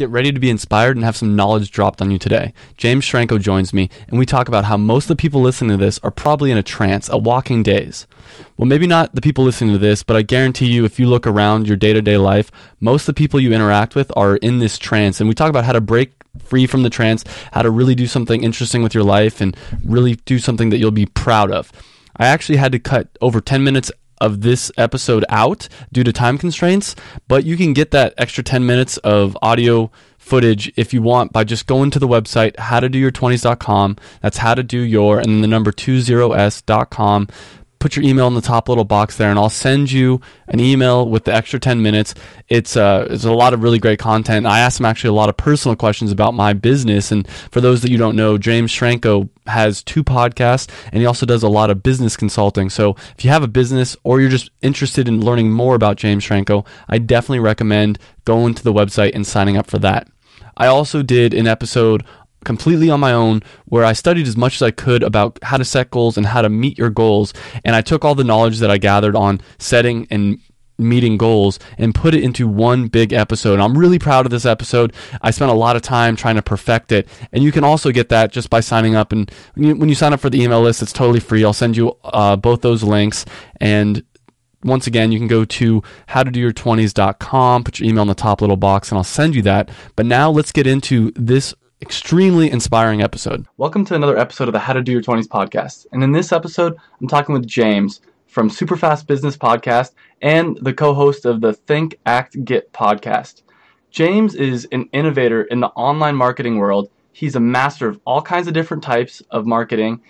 Get ready to be inspired and have some knowledge dropped on you today. James Schramko joins me, and we talk about how most of the people listening to this are probably in a trance, a walking daze. Well, maybe not the people listening to this, but I guarantee you if you look around your day-to-day life, most of the people you interact with are in this trance. And we talk about how to break free from the trance, how to really do something interesting with your life, and really do something that you'll be proud of. I actually had to cut over 10 minutes of this episode out due to time constraints, but you can get that extra 10 minutes of audio footage if you want by just going to the website howtodoyour20s.com. That's howtodoyour and then the number 20s.com. Put your email in the top little box there, and I'll send you an email with the extra 10 minutes. It's a lot of really great content. I asked him actually a lot of personal questions about my business, and for those that you don't know, James Schramko has 2 podcasts, and he also does a lot of business consulting. So if you have a business or you're just interested in learning more about James Schramko, I definitely recommend going to the website and signing up for that. I also did an episode completely on my own where I studied as much as I could about how to set goals and how to meet your goals, and I took all the knowledge that I gathered on setting and meeting goals and put it into one big episode. And I'm really proud of this episode. I spent a lot of time trying to perfect it, and you can also get that just by signing up. And when you sign up for the email list, it's totally free. I'll send you both those links, and once again, you can go to howtodoyour20s.com, put your email in the top little box, and I'll send you that. But now let's get into this extremely inspiring episode. Welcome to another episode of the How to Do Your 20s podcast. And in this episode, I'm talking with James from Superfast Business Podcast and the co-host of the Think, Act, Get podcast. James is an innovator in the online marketing world. He's a master of all kinds of different types of marketing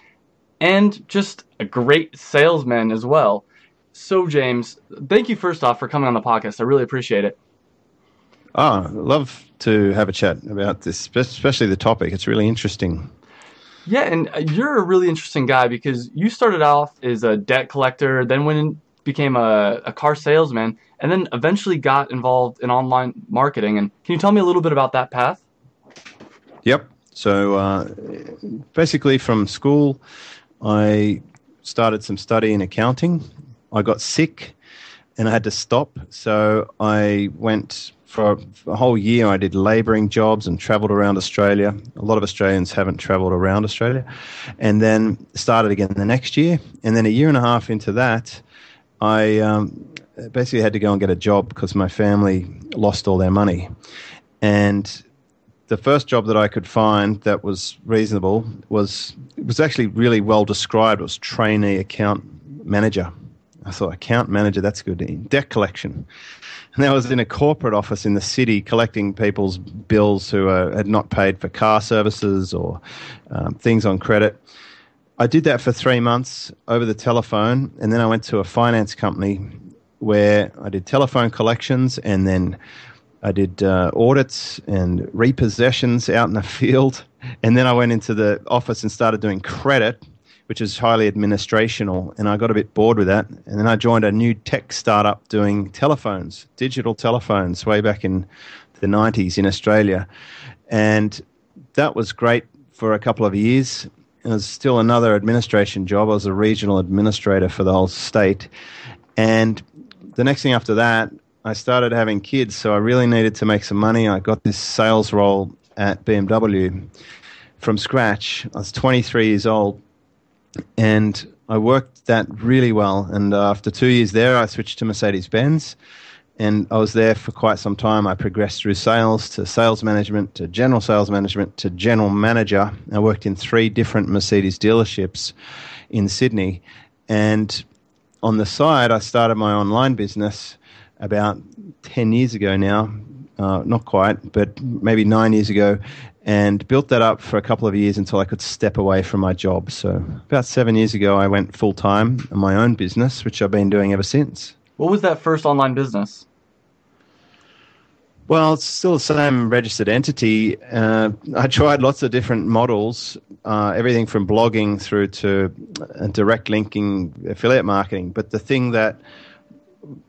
and just a great salesman as well. So James, thank you first off for coming on the podcast. I really appreciate it. Love to have a chat about this, especially the topic. It's really interesting. Yeah, and you're a really interesting guy because you started off as a debt collector, then went and became a car salesman, and then eventually got involved in online marketing. And can you tell me a little bit about that path? Yep. So basically from school, I started some study in accounting. I got sick and I had to stop. So I went for a whole year. I did labouring jobs and travelled around Australia. A lot of Australians haven't travelled around Australia. And then started again the next year. And then a year and a half into that, I basically had to go and get a job because my family lost all their money. And the first job that I could find that was reasonable was actually really well described. It was trainee account manager. I thought, account manager, that's good. Debt collection. And that was in a corporate office in the city collecting people's bills who had not paid for car services or things on credit. I did that for 3 months over the telephone, and then I went to a finance company where I did telephone collections, and then I did audits and repossessions out in the field. And then I went into the office and started doing credit, which is highly administrational, and I got a bit bored with that. And then I joined a new tech startup doing telephones, digital telephones, way back in the 90s in Australia. And that was great for a couple of years. It was still another administration job. I was a regional administrator for the whole state. And the next thing after that, I started having kids, so I really needed to make some money. I got this sales role at BMW from scratch. I was 23 years old. And I worked that really well. And after 2 years there, I switched to Mercedes-Benz. And I was there for quite some time. I progressed through sales to sales management to general sales management to general manager. I worked in 3 different Mercedes dealerships in Sydney. And on the side, I started my online business about 10 years ago now. Not quite, but maybe 9 years ago. And built that up for a couple of years until I could step away from my job. So about 7 years ago, I went full-time in my own business, which I've been doing ever since. What was that first online business? Well, it's still the same registered entity. I tried lots of different models, everything from blogging through to direct linking, affiliate marketing. But the thing that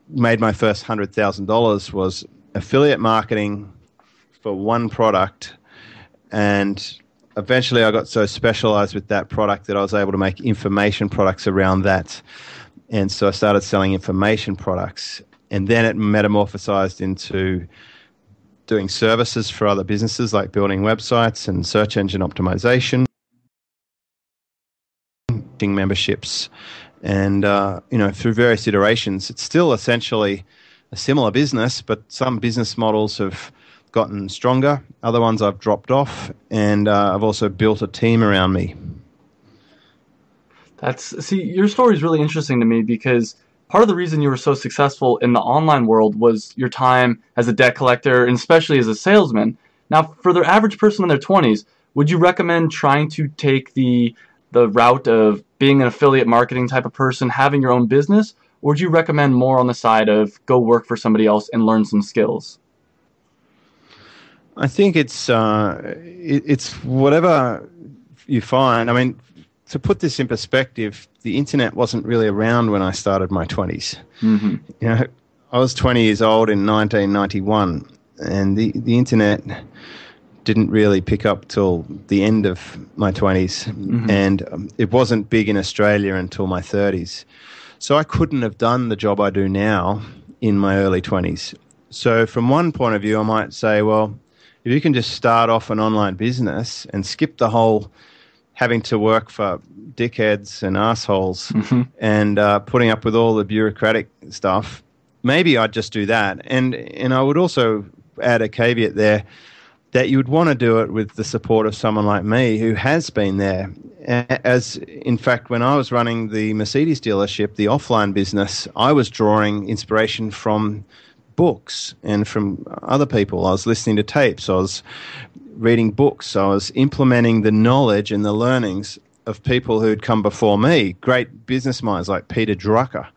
made my first $100,000 was affiliate marketing for one product. And eventually I got so specialized with that product that I was able to make information products around that. And so I started selling information products. And then it metamorphosized into doing services for other businesses like building websites and search engine optimization, memberships, and through various iterations. It's still essentially a similar business, but some business models have gotten stronger. Other ones I've dropped off, and I've also built a team around me. Your story is really interesting to me because part of the reason you were so successful in the online world was your time as a debt collector and especially as a salesman. Now, for the average person in their 20s, would you recommend trying to take the route of being an affiliate marketing type of person, having your own business, or would you recommend more on the side of go work for somebody else and learn some skills? I think it's whatever you find. I mean, to put this in perspective, the internet wasn't really around when I started my 20s. Mm-hmm. I was 20 years old in 1991, and the internet didn't really pick up till the end of my 20s, mm-hmm. and it wasn't big in Australia until my 30s. So I couldn't have done the job I do now in my early 20s. So from one point of view, I might say, well, if you can just start off an online business and skip the whole having to work for dickheads and assholes, mm-hmm. and putting up with all the bureaucratic stuff, maybe I'd just do that. And I would also add a caveat there, that you would want to do it with the support of someone like me who has been there. As in fact, when I was running the Mercedes dealership, the offline business, I was drawing inspiration from books and from other people. I was listening to tapes. I was reading books. I was implementing the knowledge and the learnings of people who'd come before me, great business minds like Peter Drucker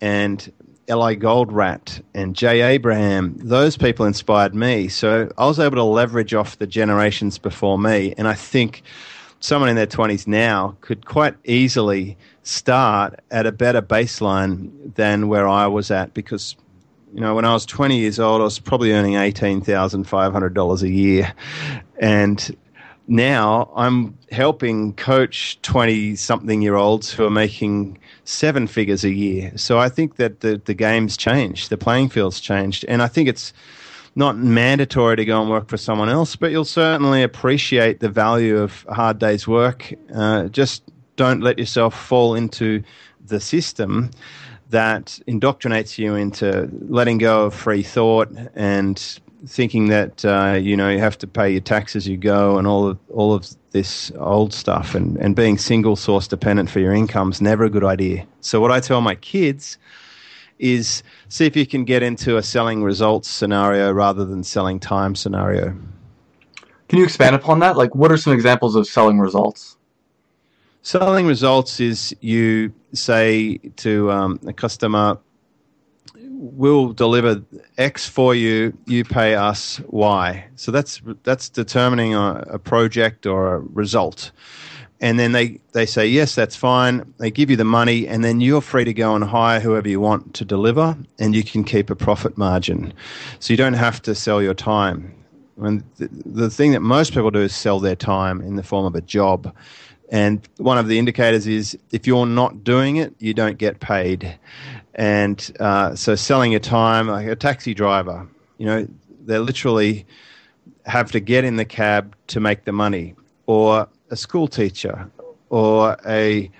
and L.A. Goldratt and Jay Abraham. Those people inspired me. So I was able to leverage off the generations before me. And I think someone in their 20s now could quite easily start at a better baseline than where I was at, because when I was 20 years old, I was probably earning $18,500 a year. And now I'm helping coach 20-something-year-olds who are making 7 figures a year. So I think that the game's changed, the playing field's changed. And I think it's not mandatory to go and work for someone else, but you'll certainly appreciate the value of a hard day's work. Just don't let yourself fall into the system that indoctrinates you into letting go of free thought and thinking that you have to pay your tax as you go and all of this old stuff, and being single source dependent for your income is never a good idea. So what I tell my kids is see if you can get into a selling results scenario rather than selling time scenario. Can you expand upon that? Like, what are some examples of selling results? Selling results is you say to a customer, we'll deliver X for you, you pay us Y. So that's determining a project or a result. And then they say, yes, that's fine. They give you the money, and then you're free to go and hire whoever you want to deliver, and you can keep a profit margin. So you don't have to sell your time. And the thing that most people do is sell their time in the form of a job. And one of the indicators is if you're not doing it, you don't get paid. And so selling your time, like a taxi driver, they literally have to get in the cab to make the money, or a school teacher, or a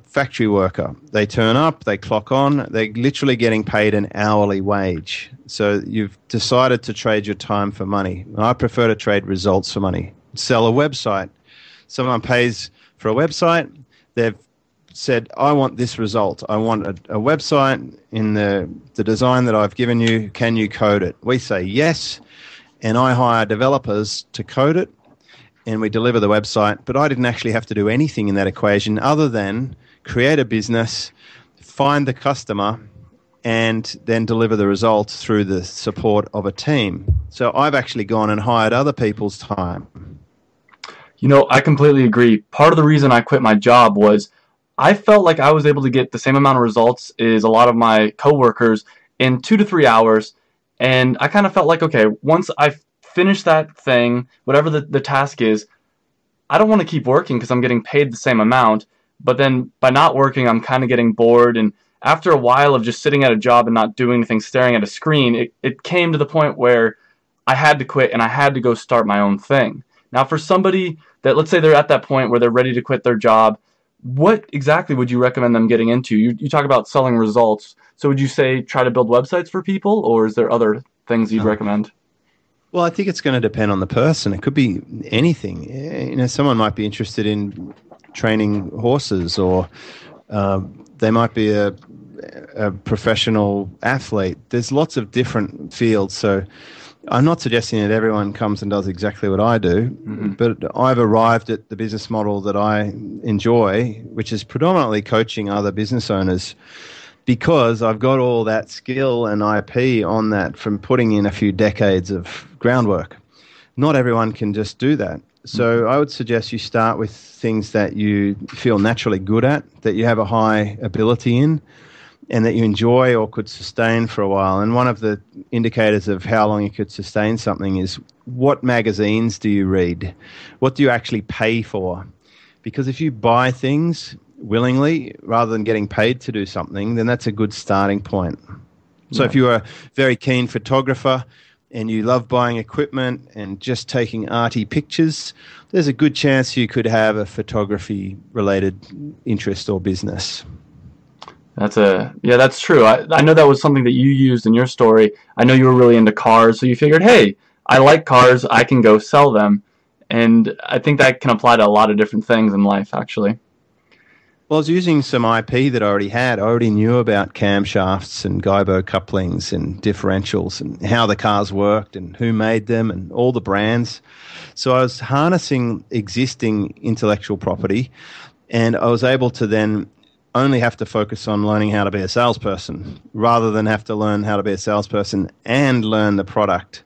factory worker. They turn up, they clock on, they're literally getting paid an hourly wage. So you've decided to trade your time for money. I prefer to trade results for money. Sell a website. Someone pays for a website. They've said, I want this result. I want a website in the design that I've given you. Can you code it? We say yes, and I hire developers to code it, and we deliver the website. But I didn't actually have to do anything in that equation other than create a business, find the customer, and then deliver the results through the support of a team. So I've actually gone and hired other people's time. I completely agree. Part of the reason I quit my job was I felt like I was able to get the same amount of results as a lot of my coworkers in 2 to 3 hours. And I kind of felt like, okay, once I finish that thing, whatever the task is, I don't want to keep working because I'm getting paid the same amount. But then by not working, I'm kind of getting bored. And after a while of just sitting at a job and not doing anything, staring at a screen, it came to the point where I had to quit and I had to go start my own thing. Now, for somebody that, let's say they're at that point where they're ready to quit their job, what exactly would you recommend them getting into? You talk about selling results. So would you say try to build websites for people, or is there other things you'd recommend? Well, I think it's going to depend on the person. It could be anything. Someone might be interested in training horses, or they might be a professional athlete. There's lots of different fields. So I'm not suggesting that everyone comes and does exactly what I do, but I've arrived at the business model that I enjoy, which is predominantly coaching other business owners, because I've got all that skill and IP on that from putting in a few decades of groundwork. Not everyone can just do that. So I would suggest you start with things that you feel naturally good at, that you have a high ability in, and that you enjoy or could sustain for a while. And one of the indicators of how long you could sustain something is, what magazines do you read? What do you actually pay for? Because if you buy things willingly rather than getting paid to do something, then that's a good starting point. So if you're a very keen photographer and you love buying equipment and just taking arty pictures, there's a good chance you could have a photography-related interest or business. That's true. I know that was something that you used in your story. I know you were really into cars, so you figured, hey, I like cars, I can go sell them. And I think that can apply to a lot of different things in life, actually. Well, I was using some IP that I already had. I already knew about camshafts and Gaibo couplings and differentials and how the cars worked and who made them and all the brands. So I was harnessing existing intellectual property, and I was able to then only have to focus on learning how to be a salesperson rather than have to learn how to be a salesperson and learn the product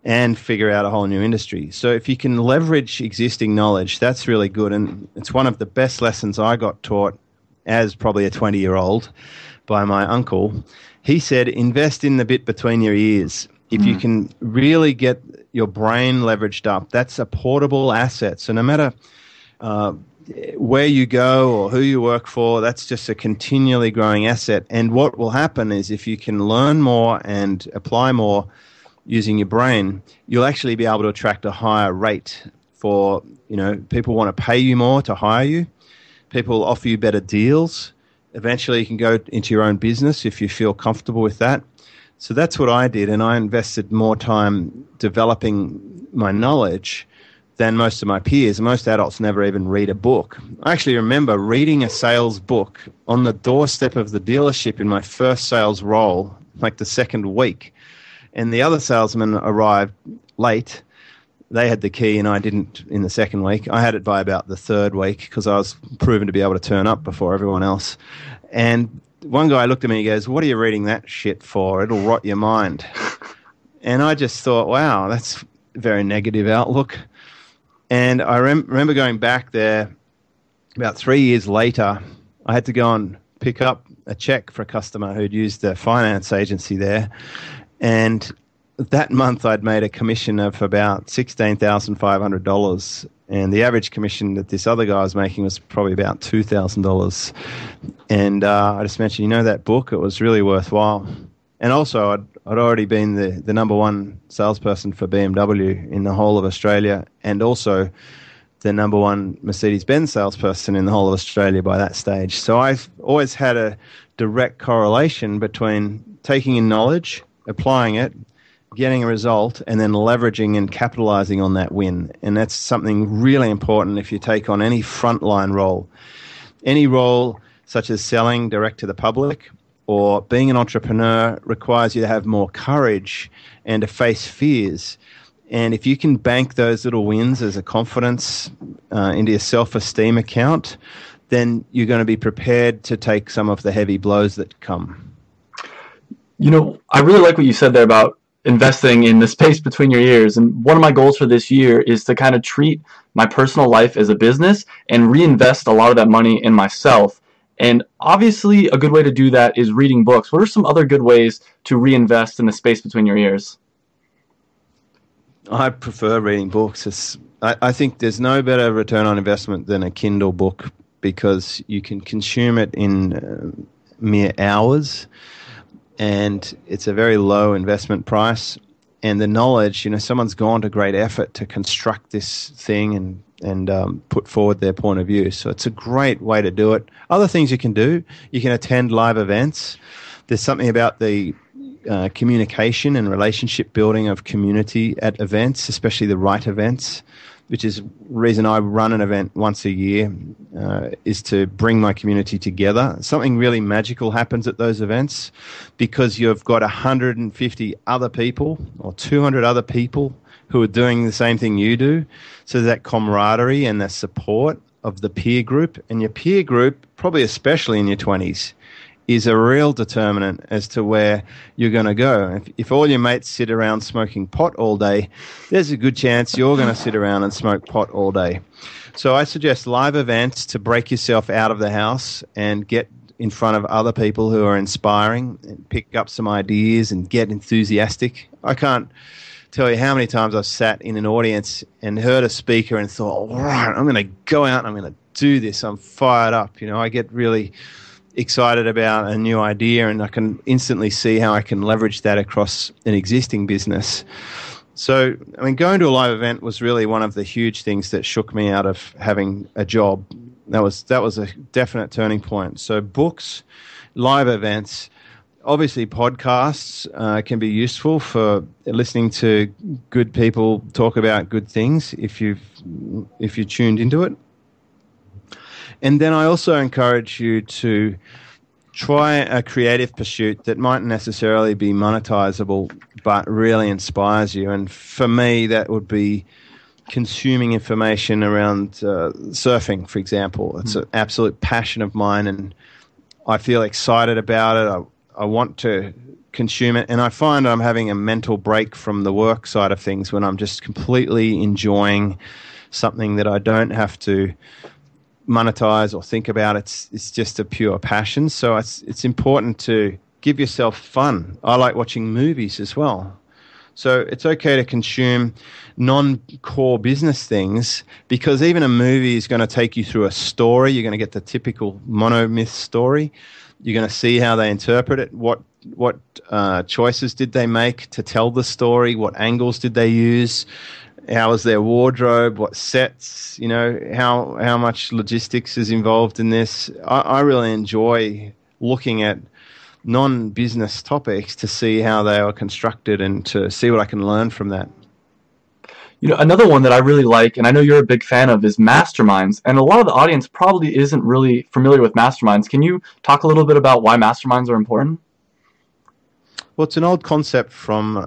and figure out a whole new industry. So if you can leverage existing knowledge, that's really good. And it's one of the best lessons I got taught as probably a 20-year-old by my uncle. He said, invest in the bit between your ears. If you can really get your brain leveraged up, that's a portable asset. So no matter where you go or who you work for, that's just a continually growing asset. And what will happen is, if you can learn more and apply more using your brain, you'll actually be able to attract a higher rate for, people want to pay you more to hire you. People offer you better deals. Eventually you can go into your own business if you feel comfortable with that. So that's what I did, and I invested more time developing my knowledge than most of my peers. Most adults never even read a book. I actually remember reading a sales book on the doorstep of the dealership in my first sales role, like the second week. And the other salesman arrived late. They had the key and I didn't in the second week. I had it by about the third week because I was proven to be able to turn up before everyone else. And one guy looked at me and he goes, "What are you reading that shit for? It'll rot your mind." And I just thought, wow, that's a very negative outlook. And I remember going back there about 3 years later. I had to go and pick up a check for a customer who'd used the finance agency there. And that month I'd made a commission of about $16,500. And the average commission that this other guy was making was probably about $2,000. And I just mentioned, that book, it was really worthwhile. And also I'd already been the number one salesperson for BMW in the whole of Australia, and also the number one Mercedes-Benz salesperson in the whole of Australia by that stage. So I've always had a direct correlation between taking in knowledge, applying it, getting a result, and then leveraging and capitalizing on that win. And that's something really important if you take on any frontline role. Any role such as selling direct to the public or being an entrepreneur requires you to have more courage and to face fears. And if you can bank those little wins as a confidence into your self-esteem account, then you're going to be prepared to take some of the heavy blows that come. I really like what you said there about investing in the space between your ears. And one of my goals for this year is to kind of treat my personal life as a business and reinvest a lot of that money in myself. And obviously a good way to do that is reading books. What are some other good ways to reinvest in the space between your ears? I prefer reading books. I think there's no better return on investment than a Kindle book, because you can consume it in mere hours, and it's a very low investment price. and the knowledge. Someone's gone to great effort to construct this thing and put forward their point of view. So it's a great way to do it. Other things you can do, you can attend live events. There's something about the communication and relationship building of community at events, especially the right events, which is the reason I run an event once a year, is to bring my community together. Something really magical happens at those events because you've got 150 other people or 200 other people who are doing the same thing you do. So that camaraderie and the support of the peer group, and your peer group, probably especially in your 20s, is a real determinant as to where you're going to go. If all your mates sit around smoking pot all day, there's a good chance you're going to sit around and smoke pot all day. So I suggest live events to break yourself out of the house and get in front of other people who are inspiring and pick up some ideas and get enthusiastic. I can't tell you how many times I've sat in an audience and heard a speaker and thought, all right, I'm going to go out and I'm going to do this. I'm fired up. I get really excited about a new idea, and I can instantly see how I can leverage that across an existing business. So, going to a live event was really one of the huge things that shook me out of having a job. That was a definite turning point. So books, live events, obviously podcasts can be useful for listening to good people talk about good things if you're tuned into it. And then I also encourage you to try a creative pursuit that mightn't necessarily be monetizable, but really inspires you. And for me, that would be consuming information around surfing, for example. It's an absolute passion of mine, and I feel excited about it. I want to consume it, and I find I'm having a mental break from the work side of things when I'm just completely enjoying something that I don't have to monetize or think about. It's just a pure passion. So it's important to give yourself fun. I like watching movies as well. So it's okay to consume non-core business things, because even a movie is going to take you through a story. You're going to get the typical monomyth story. You're going to see how they interpret it. What choices did they make to tell the story? What angles did they use? How was their wardrobe? What sets? How much logistics is involved in this? I really enjoy looking at non-business topics to see how they are constructed and to see what I can learn from that. Another one that I really like, and I know you're a big fan of, is Masterminds. And a lot of the audience probably isn't really familiar with Masterminds. Can you talk a little bit about why Masterminds are important? Well, it's an old concept from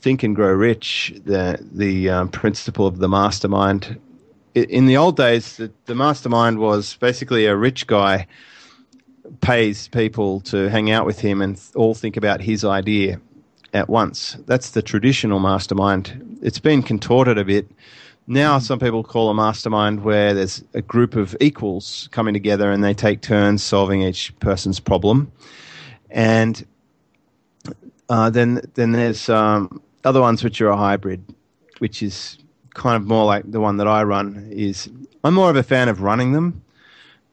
Think and Grow Rich, the principle of the mastermind. In the old days, the mastermind was basically a rich guy pays people to hang out with him and all think about his idea at once. That's the traditional mastermind. It's been contorted a bit. Now some people call a mastermind where there's a group of equals coming together and they take turns solving each person's problem. And then there's other ones which are a hybrid, which is kind of more like the one that I run. I'm more of a fan of running them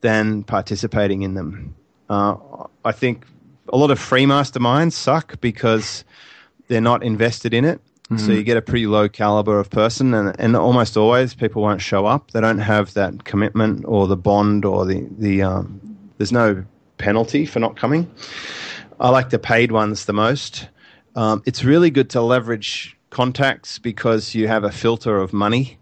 than participating in them. I think a lot of free masterminds suck because they're not invested in it. Mm-hmm. So you get a pretty low caliber of person, and almost always people won't show up. They don't have that commitment or the bond or the there's no penalty for not coming. I like the paid ones the most. It's really good to leverage contacts because you have a filter of money.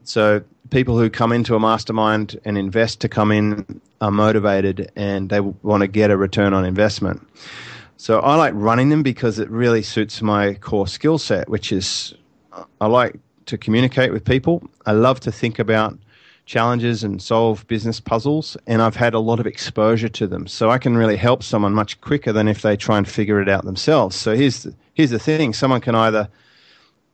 So people who come into a mastermind and invest to come in are motivated and they want to get a return on investment. So I like running them because it really suits my core skill set, which is I like to communicate with people. I love to think about challenges and solve business puzzles, and I've had a lot of exposure to them. So I can really help someone much quicker than if they try and figure it out themselves. So here's the thing. Someone can either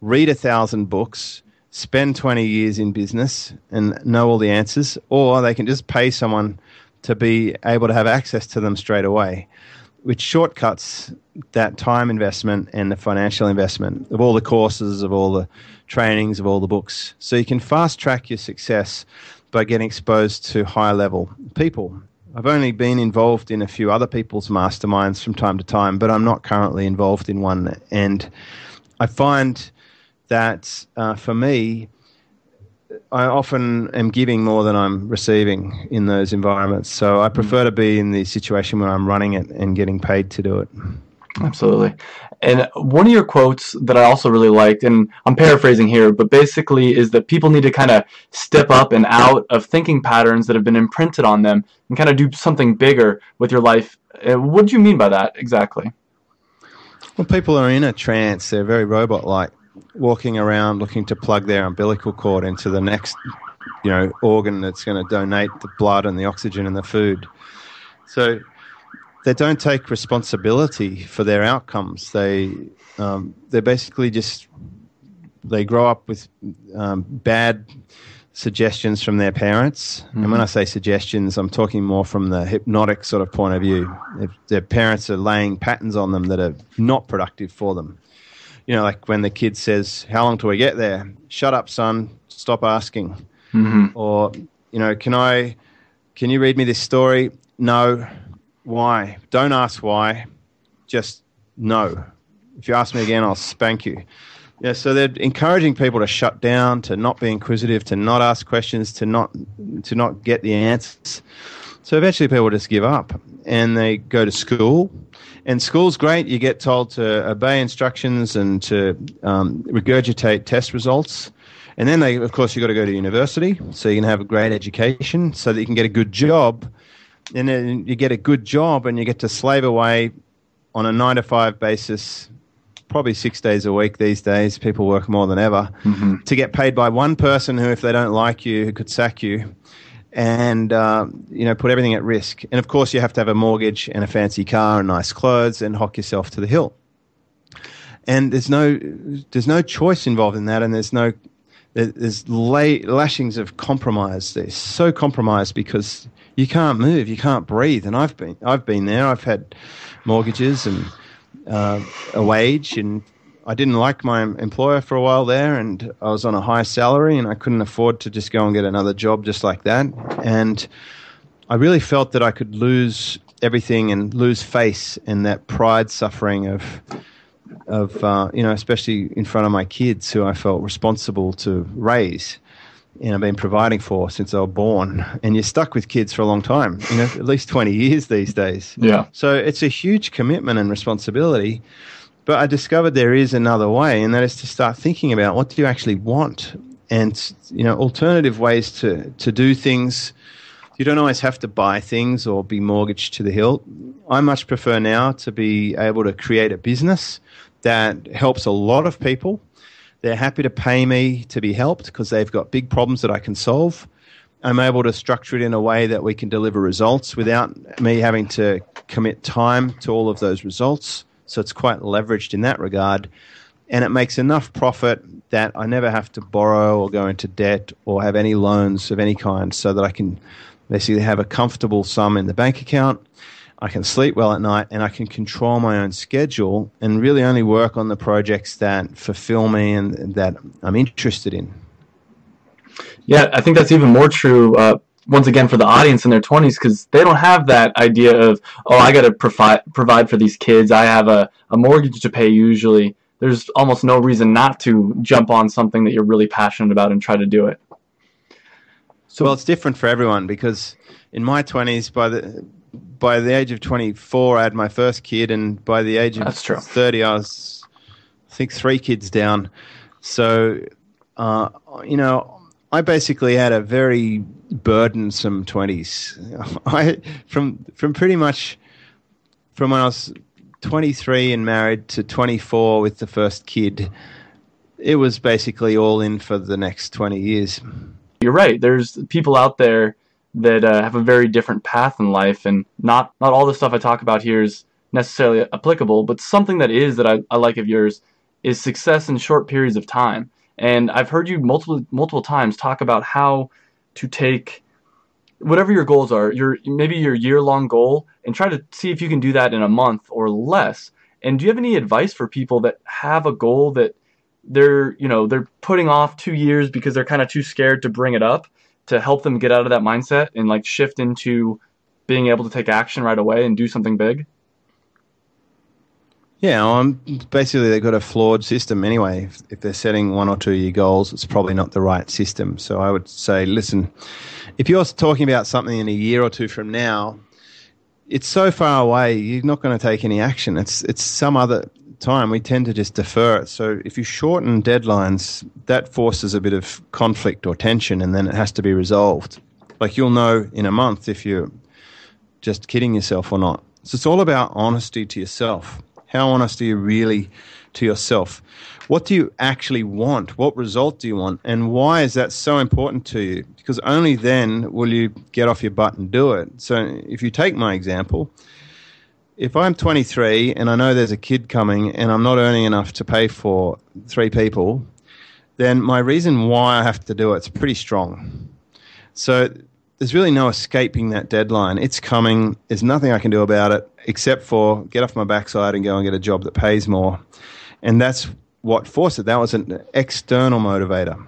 read 1,000 books, spend 20 years in business and know all the answers, or they can just pay someone to be able to have access to them straight away, which shortcuts that time investment and the financial investment of all the courses, of all the trainings, of all the books. So you can fast track your success by getting exposed to high level people. I've only been involved in a few other people's masterminds from time to time, but I'm not currently involved in one. And I find that for me, I often am giving more than I'm receiving in those environments. So I prefer to be in the situation where I'm running it and getting paid to do it. Absolutely. And one of your quotes that I also really liked, and I'm paraphrasing here, but basically is that people need to kind of step up and out of thinking patterns that have been imprinted on them and kind of do something bigger with your life. What do you mean by that exactly? Well, people are in a trance. They're very robot-like, walking around looking to plug their umbilical cord into the next, organ that's going to donate the blood and the oxygen and the food. So they don't take responsibility for their outcomes. They're basically they grow up with bad suggestions from their parents. Mm-hmm. And when I say suggestions, I'm talking more from the hypnotic sort of point of view. If their parents are laying patterns on them that are not productive for them. Like when the kid says, "How long till we get there?" "Shut up, son. Stop asking." Mm-hmm. Or, can you read me this story? "No." "Why?" "Don't ask why. Just no. If you ask me again, I'll spank you." Yeah, so they're encouraging people to shut down, to not be inquisitive, to not ask questions, to not get the answers. So eventually people just give up and they go to school. And school's great. You get told to obey instructions and to regurgitate test results. And then of course, you've got to go to university so you can have a great education so that you can get a good job. And then you get a good job and you get to slave away on a 9-to-5 basis, probably 6 days a week these days. People work more than ever, mm-hmm. to get paid by one person who, if they don't like you, who could sack you, and put everything at risk. And of course, you have to have a mortgage and a fancy car and nice clothes and hock yourself to the hill. And there's no choice involved in that, and there's lashings of compromise. They're so compromised because you can't move, you can't breathe. And I've been there. I've had mortgages and a wage, and I didn't like my employer for a while there, and I was on a high salary, and I couldn't afford to just go and get another job just like that. And I really felt that I could lose everything and lose face in that pride suffering of especially in front of my kids, who I felt responsible to raise. And I've been providing for since I was born. And you're stuck with kids for a long time, at least 20 years these days. Yeah. So it's a huge commitment and responsibility. But I discovered there is another way, and that is to start thinking about what do you actually want, and alternative ways to do things. You don't always have to buy things or be mortgaged to the hilt. I much prefer now to be able to create a business that helps a lot of people. They're happy to pay me to be helped because they've got big problems that I can solve. I'm able to structure it in a way that we can deliver results without me having to commit time to all of those results. So it's quite leveraged in that regard. And it makes enough profit that I never have to borrow or go into debt or have any loans of any kind, so that I can basically have a comfortable sum in the bank account. I can sleep well at night, and I can control my own schedule and really only work on the projects that fulfill me and that I'm interested in. Yeah, I think that's even more true, once again, for the audience in their 20s, because they don't have that idea of, I got to provide for these kids. I have a mortgage to pay usually. There's almost no reason not to jump on something that you're really passionate about and try to do it. Well, it's different for everyone, because in my 20s, by the age of 24, I had my first kid, and by the age of 30, I was, I think, 3 kids down. So, I basically had a very burdensome 20s. From pretty much from when I was 23 and married to 24 with the first kid, it was basically all in for the next 20 years. You're right. There's people out there that have a very different path in life, and not all the stuff I talk about here is necessarily applicable, but something that is that I like of yours is success in short periods of time. And I've heard you multiple times talk about how to take whatever your goals are, maybe your year-long goal, and try to see if you can do that in a month or less. And do you have any advice for people that have a goal that they're putting off 2 years because they're kind of too scared to bring it up, to help them get out of that mindset and shift into being able to take action right away and do something big? Yeah, basically they've got a flawed system anyway. If they're setting 1 or 2 year goals, it's probably not the right system. So I would say, listen, if you're talking about something in a year or two from now, it's so far away, you're not going to take any action. It's some other time. We tend to just defer it. So if you shorten deadlines, that forces a bit of conflict or tension, and then it has to be resolved. Like you'll know in a month if you're just kidding yourself or not. So it's all about honesty to yourself. How honest are you really to yourself? What do you actually want? What result do you want? And why is that so important to you? Because only then will you get off your butt and do it. So if you take my example, if I'm 23 and I know there's a kid coming and I'm not earning enough to pay for 3 people, then my reason why I have to do it's pretty strong. So there's really no escaping that deadline. It's coming. There's nothing I can do about it except for get off my backside and go and get a job that pays more. And that's what forced it. That was an external motivator.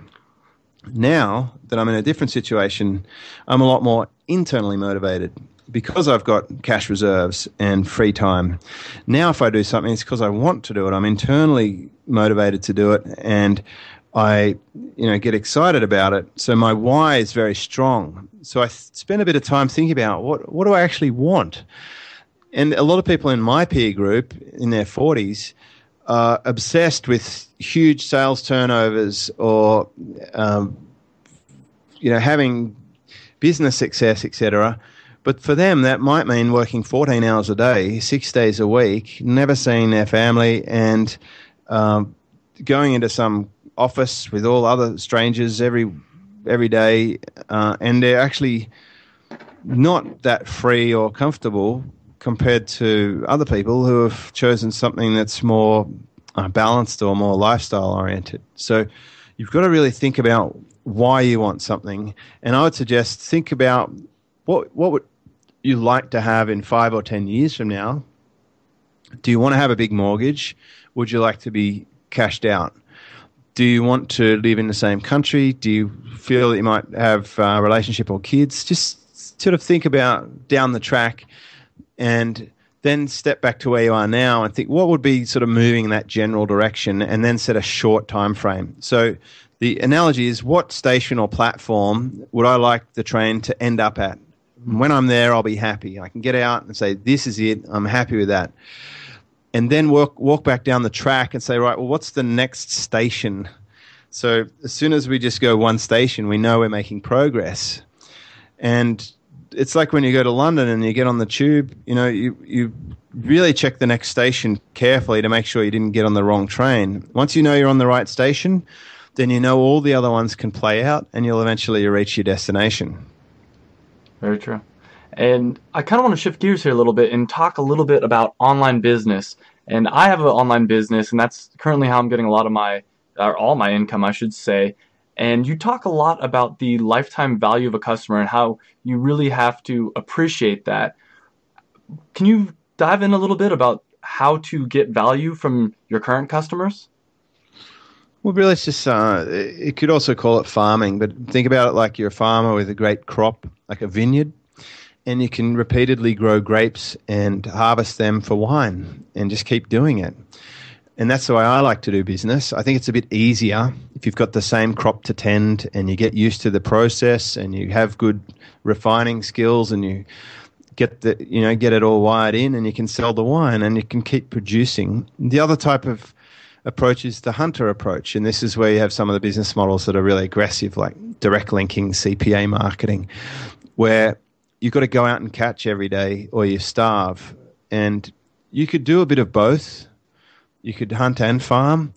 Now that I'm in a different situation, I'm a lot more internally motivated because I've got cash reserves and free time. Now if I do something, it's because I want to do it. I'm internally motivated to do it, and I get excited about it. So my why is very strong. So I spend a bit of time thinking about what do I actually want? And a lot of people in my peer group in their 40s are obsessed with huge sales turnovers or having business success, etc. But for them, that might mean working 14 hours a day, 6 days a week, never seeing their family, and going into some office with all other strangers every day, and they're actually not that free or comfortable compared to other people who have chosen something that's more balanced or more lifestyle oriented. So you've got to really think about why you want something, and I would suggest think about what would you like to have in 5 or 10 years from now. Do you want to have a big mortgage? Would you like to be cashed out? Do you want to live in the same country? Do you feel that you might have a relationship or kids? Just sort of think about down the track and then step back to where you are now and think what would be sort of moving in that general direction, and then set a short time frame. So the analogy is, what station or platform would I like the train to end up at? When I'm there, I'll be happy. I can get out and say, this is it. I'm happy with that. And then walk back down the track and say, right, well, what's the next station? So as soon as we just go one station, we know we're making progress. And it's like when you go to London and you get on the tube, you really check the next station carefully to make sure you didn't get on the wrong train. Once you know you're on the right station, then you know all the other ones can play out, and you'll eventually reach your destination. Very true. And I kind of want to shift gears here a little bit and talk a little bit about online business. And I have an online business, and that's currently how I'm getting a lot of all my income, I should say. And you talk a lot about the lifetime value of a customer and how you really have to appreciate that. Can you dive in a little bit about how to get value from your current customers? Well, really, it's just, you could also call it farming, but think about it like you're a farmer with a great crop, like a vineyard, and you can repeatedly grow grapes and harvest them for wine and just keep doing it. And that's the way I like to do business. I think it's a bit easier if you've got the same crop to tend and you get used to the process and you have good refining skills and you get it all wired in, and you can sell the wine and you can keep producing. The other type of approach is the hunter approach, and this is where you have some of the business models that are really aggressive, like direct linking, CPA marketing, where you've got to go out and catch every day or you starve. And you could do a bit of both. You could hunt and farm,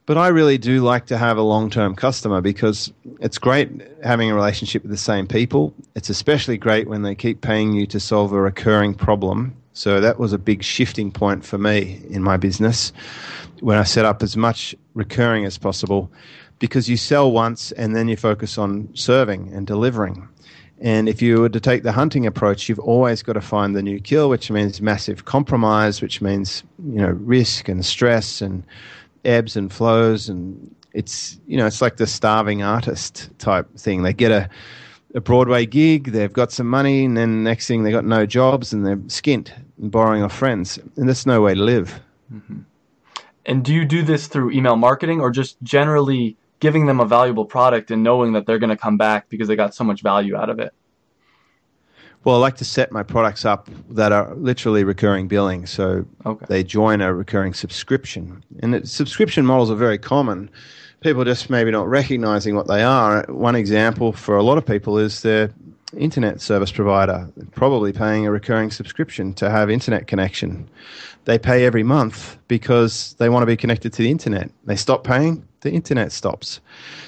but I really do like to have a long-term customer because it's great having a relationship with the same people. It's especially great when they keep paying you to solve a recurring problem. So that was a big shifting point for me in my business when I set up as much recurring as possible, because you sell once and then you focus on serving and delivering. And if you were to take the hunting approach, you've always got to find the new kill, which means massive compromise, which means, risk and stress and ebbs and flows. And it's like the starving artist type thing. They get a Broadway gig, they've got some money, and then next thing they got no jobs and they're skint and borrowing off friends. And that's no way to live. And do you do this through email marketing or just generally giving them a valuable product and knowing that they're going to come back because they got so much value out of it? Well, I like to set my products up that are literally recurring billing. So they join a recurring subscription. And subscription models are very common. People just maybe not recognizing what they are. One example for a lot of people is their internet service provider, probably paying a recurring subscription to have internet connection. They pay every month because they want to be connected to the internet. They stop paying, the internet stops.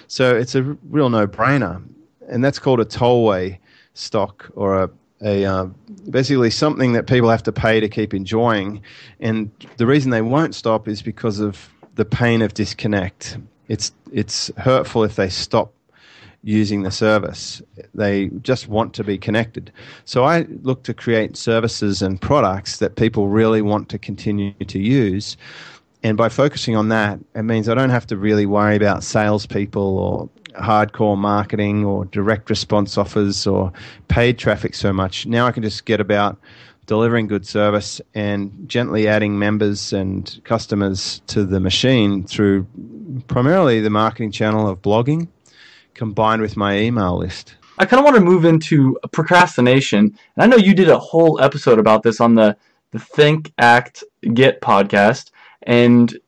So it's a real no-brainer. And that's called a tollway stock, or basically something that people have to pay to keep enjoying. And the reason they won't stop is because of the pain of disconnect. It's hurtful if they stop using the service. They just want to be connected. So I look to create services and products that people really want to continue to use. And by focusing on that, it means I don't have to really worry about salespeople or hardcore marketing or direct response offers or paid traffic so much. Now I can just get about delivering good service and gently adding members and customers to the machine through primarily the marketing channel of blogging combined with my email list. I kind of want to move into procrastination. And I know you did a whole episode about this on the Think, Act, Get podcast. And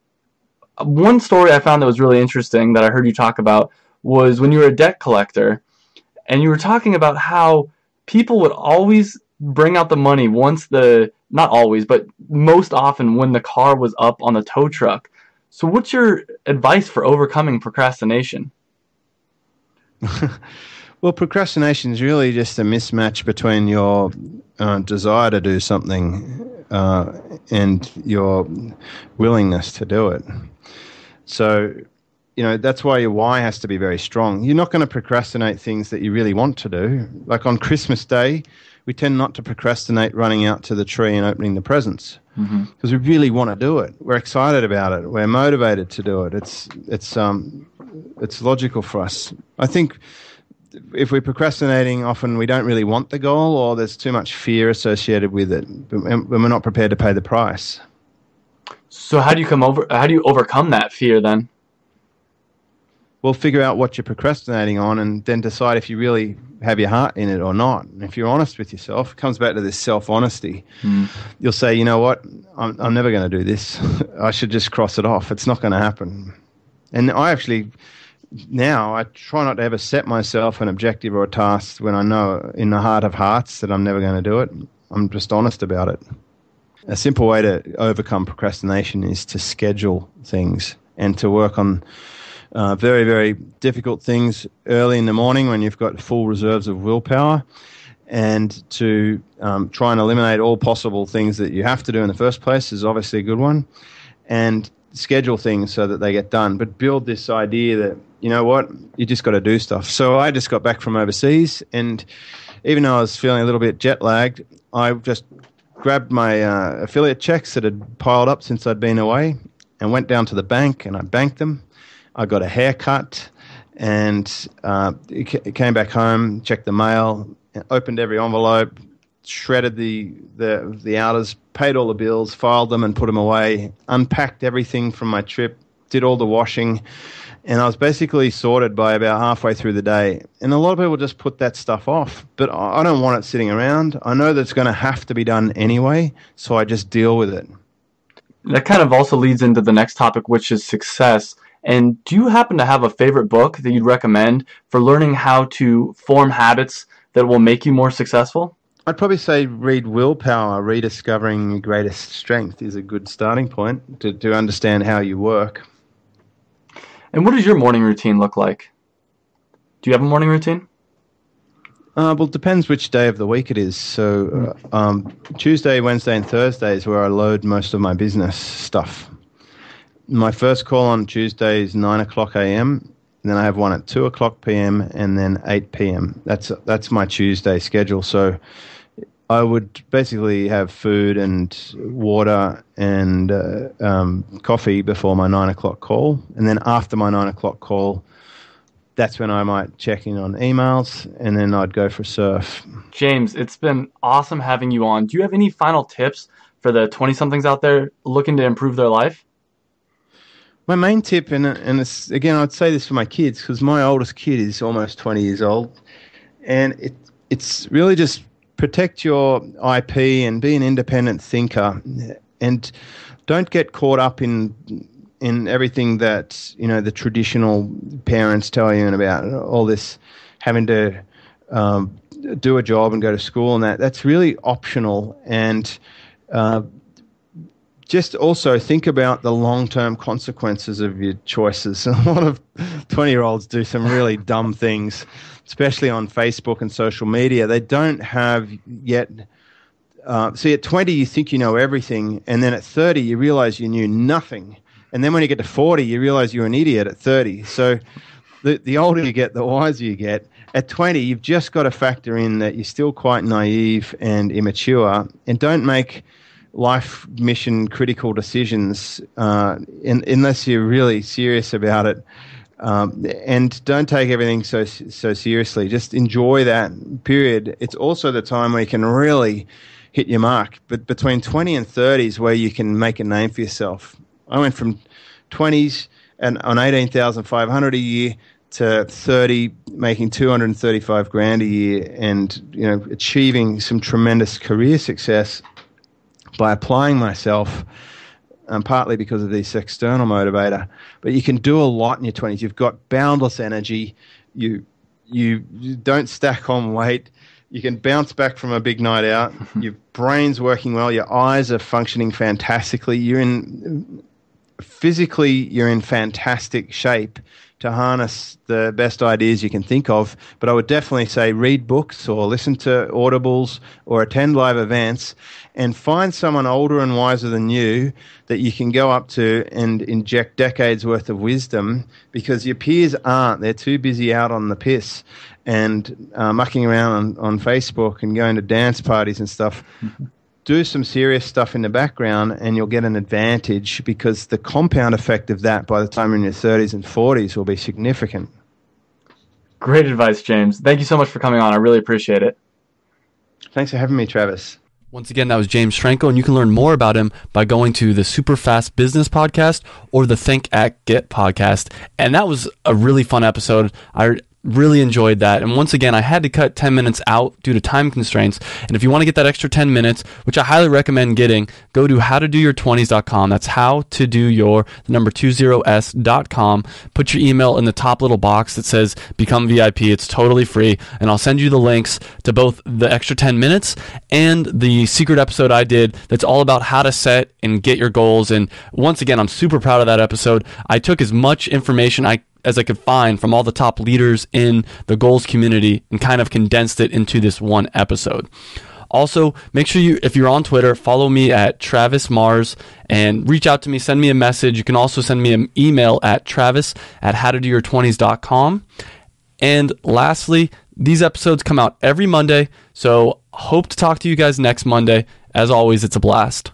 one story I found that was really interesting that I heard you talk about was when you were a debt collector, and you were talking about how people would always bring out the money once not always, but most often when the car was up on the tow truck. So what's your advice for overcoming procrastination? Well, procrastination is really just a mismatch between your desire to do something and your willingness to do it. So, that's why your why has to be very strong. You're not going to procrastinate things that you really want to do. Like on Christmas Day, we tend not to procrastinate running out to the tree and opening the presents because we really want to do it. We're excited about it. We're motivated to do it. It's logical for us. I think if we're procrastinating, often we don't really want the goal, or there's too much fear associated with it, and we're not prepared to pay the price. So how do you overcome that fear then? Well, figure out what you're procrastinating on and then decide if you really have your heart in it or not. And if you're honest with yourself, it comes back to this self-honesty. You'll say, you know what, I'm never going to do this. I should just cross it off. It's not going to happen. And I try not to ever set myself an objective or a task when I know in the heart of hearts that I'm never going to do it. I'm just honest about it. A simple way to overcome procrastination is to schedule things and to work on very, very difficult things early in the morning when you've got full reserves of willpower, and to try and eliminate all possible things that you have to do in the first place is obviously a good one, and schedule things so that they get done. But build this idea that, you know what, you just got to do stuff. So I just got back from overseas, and even though I was feeling a little bit jet lagged, I just grabbed my affiliate checks that had piled up since I'd been away and went down to the bank and I banked them. I got a haircut and came back home, checked the mail, opened every envelope, shredded the outers, paid all the bills, filed them and put them away, unpacked everything from my trip, did all the washing, and I was basically sorted by about halfway through the day. And a lot of people just put that stuff off, but I don't want it sitting around. I know that it's going to have to be done anyway, so I just deal with it. That kind of also leads into the next topic, which is success. And do you happen to have a favorite book that you'd recommend for learning how to form habits that will make you more successful? I'd probably say read Willpower. Rediscovering Your Greatest Strength is a good starting point to understand how you work. And what does your morning routine look like? Do you have a morning routine? Well, it depends which day of the week it is. So Tuesday, Wednesday, and Thursday is where I load most of my business stuff. My first call on Tuesday is 9 o'clock a.m., and then I have one at 2 o'clock p.m. and then 8 p.m. That's my Tuesday schedule. So I would basically have food and water and coffee before my 9 o'clock call. And then after my 9 o'clock call, that's when I might check in on emails, and then I'd go for a surf. James, it's been awesome having you on. Do you have any final tips for the 20-somethings out there looking to improve their life? My main tip, and it's, again, I'd say this for my kids because my oldest kid is almost 20 years old, and it's really just protect your IP and be an independent thinker, and don't get caught up in everything that, you know, the traditional parents tell you and about all this having to do a job and go to school and that's really optional. And just also think about the long-term consequences of your choices. A lot of 20-year-olds do some really dumb things, especially on Facebook and social media. They don't have yet... see, at 20, you think you know everything, and then at 30, you realize you knew nothing. And then when you get to 40, you realize you're an idiot at 30. So the older you get, the wiser you get. At 20, you've just got to factor in that you're still quite naive and immature, and don't make life mission critical decisions unless you're really serious about it. And don't take everything so seriously. Just enjoy that period. It's also the time where you can really hit your mark. But between 20 and 30 is where you can make a name for yourself. I went from 20s and on 18,500 a year to 30, making 235 grand a year, and, you know, achieving some tremendous career success by applying myself, partly because of this external motivator. But you can do a lot in your 20s. You've got boundless energy. You don't stack on weight. You can bounce back from a big night out. Your brain's working well. Your eyes are functioning fantastically. Physically, you're in fantastic shape to harness the best ideas you can think of. But I would definitely say read books or listen to audibles or attend live events, and find someone older and wiser than you that you can go up to and inject decades worth of wisdom, because your peers aren't. They're too busy out on the piss and mucking around on Facebook and going to dance parties and stuff. Do some serious stuff in the background and you'll get an advantage, because the compound effect of that by the time you're in your 30s and 40s will be significant. Great advice, James. Thank you so much for coming on. I really appreciate it. Thanks for having me, Travis. Once again, that was James Schramko, and you can learn more about him by going to the Super Fast Business Podcast or the Think, Act, Get podcast. And that was a really fun episode. I really enjoyed that. And once again, I had to cut 10 minutes out due to time constraints. And if you want to get that extra 10 minutes, which I highly recommend getting, go to howtodoyour20s.com. That's howtodoyour20s.com. Put your email in the top little box that says Become VIP. It's totally free. And I'll send you the links to both the extra 10 minutes and the secret episode I did that's all about how to set and get your goals. And once again, I'm super proud of that episode. I took as much information as I could find from all the top leaders in the goals community and kind of condensed it into this one episode. Also, make sure if you're on Twitter, follow me at Travis Mars and reach out to me, send me a message. You can also send me an email at travis@howtodoyour20s.com. And lastly, these episodes come out every Monday, so hope to talk to you guys next Monday. As always, it's a blast.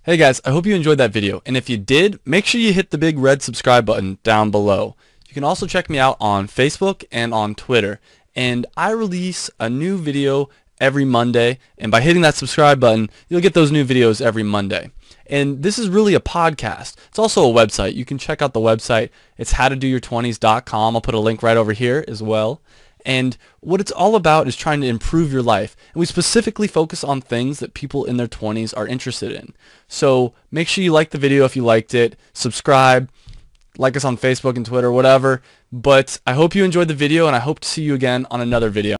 Hey guys, I hope you enjoyed that video. And if you did, make sure you hit the big red subscribe button down below. You can also check me out on Facebook and on Twitter. And I release a new video every Monday. And by hitting that subscribe button, you'll get those new videos every Monday. And this is really a podcast. It's also a website. You can check out the website. It's howtodoyour20s.com. I'll put a link right over here as well. And what it's all about is trying to improve your life. And we specifically focus on things that people in their 20s are interested in. So make sure you like the video if you liked it. Subscribe. Like us on Facebook and Twitter, whatever. But I hope you enjoyed the video, and I hope to see you again on another video.